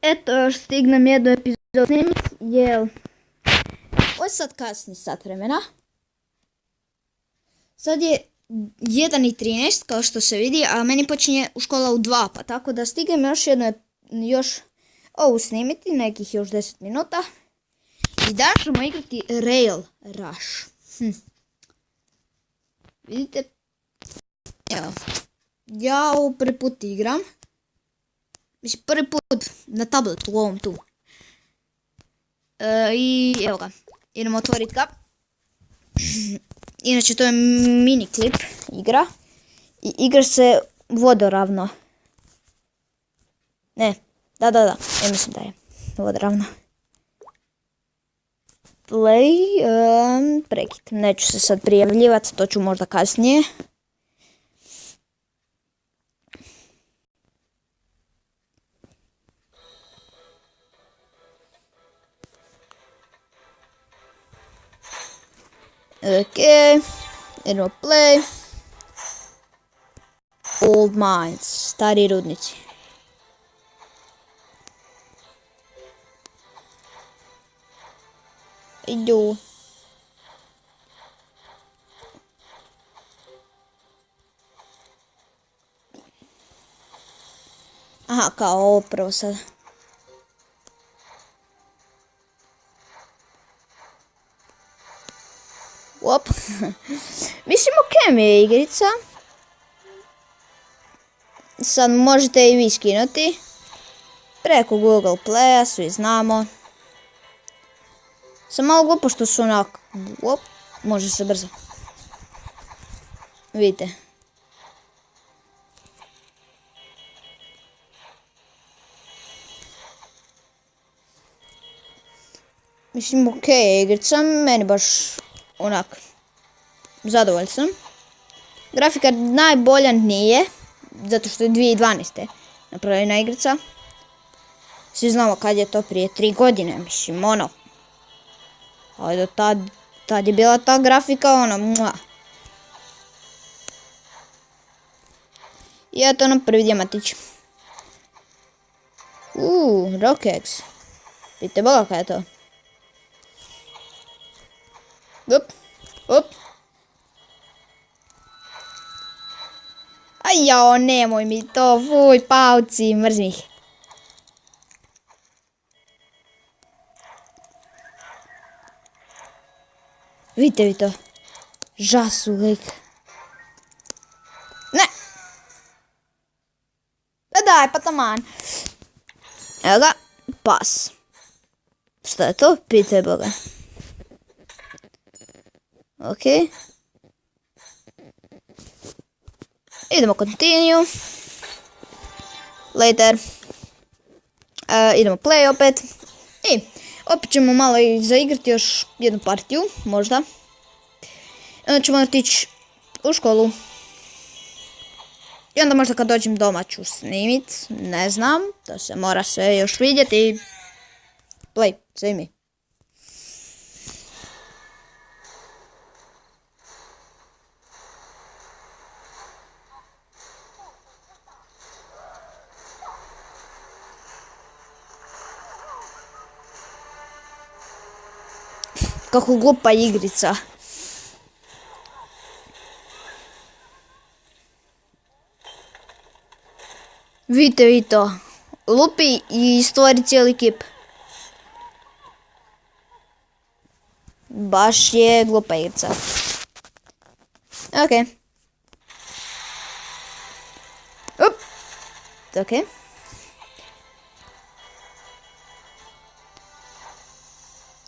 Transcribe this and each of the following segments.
Eto, još stignem jednu epizodu snimit, jel... Ovo je sad kasni sat vremena. Sad je 1:13, kao što se vidi, a meni počinje u škola u 2, pa tako da stignem još ovu snimiti, nekih još 10 minuta. I danas ćemo igrati Rail Rush. Vidite? Evo. Ja ovo prvi put igram. Mislim, prvi put na tabletu, u ovom tu. I evo ga. Idemo otvoriti ga. Inače, to je mini klip igra. I igra se vodoravno. Ne, da. Ja mislim da je vodoravno. Play, prekid. Neću se sad prijavljivati, to ću možda kasnije. Ok, idemo play. Old mines, stari rudnici. Idu. Aha, kao ovo prvo sad. Op. Mislim, ok mi je igrica. Sad možete i vi skinuti. Preko Google Playa, svi znamo. Sam malo glupo što su onako... Op, može se brzo. Vidite. Mislim, ok je igrica, meni baš onak zadovoljan sam. Grafika najbolja nije, zato što je 2012. napravljena igrica. Svi znamo kad je to prije 3 godine, mislim ono. Ali do tad je bila ta grafika ono, mua. I eto ono prvi dijamatić. Rockex. Vidite boga kada je to. Op. Aj jao, nemoj mi to, fuj, pauci, mrzim ih. Vidite vi to. Žasu lik. Ne. Daj, pa taman. Evo ga, pas. Šta je to? Pitaj boga. Ok. Idemo continue. Later. Idemo play opet. I opet ćemo malo i zaigrati još jednu partiju, možda. Onda ćemo otići u školu. I onda možda kad dođem doma ću snimit. Ne znam, to se mora sve još vidjeti. Play, sve mi. Kako glupa igrica. Vidite vi to. Lupi i stvori cijeli kip. Baš je glupa igrica. Ok. Ok.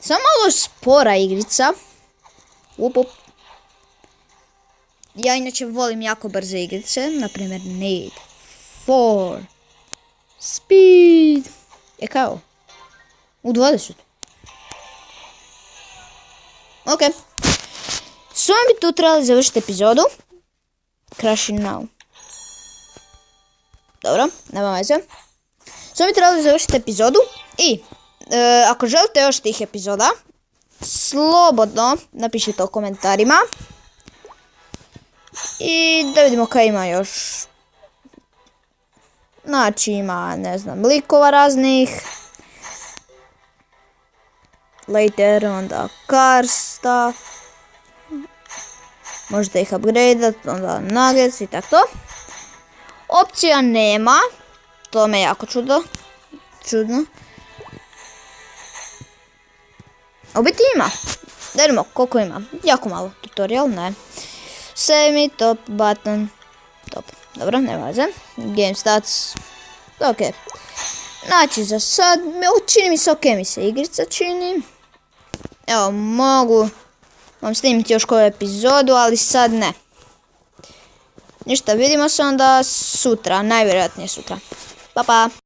Samo malo spora igrica. Up. Ja inače volim jako brze igrice. Naprimjer Need for Speed. Je kao? U 20. Ok. S ovim bi tu trebali završiti epizodu. Crashing now. Dobro, nema veze. S ovim bi trebali završiti epizodu. I ako želite još tih epizoda, slobodno napišite u komentarima. I da vidimo kaj ima još. Znači ima, ne znam, likova raznih. Later, onda car stuff. Možete ih upgradeat, onda nuggets i tako to. Opcija nema. To me jako čudno. A u biti ima. Da vidimo koliko ima. Jako malo. Tutorial, ne. Save me, top, button. Top. Dobro, nema veze. Game stats. Ok. Znači za sad, čini mi se ok mi se igrica čini. Evo, mogu vam snimiti još koju epizodu, ali sad ne. Ništa, vidimo se onda sutra, najvjerojatnije sutra. Pa pa!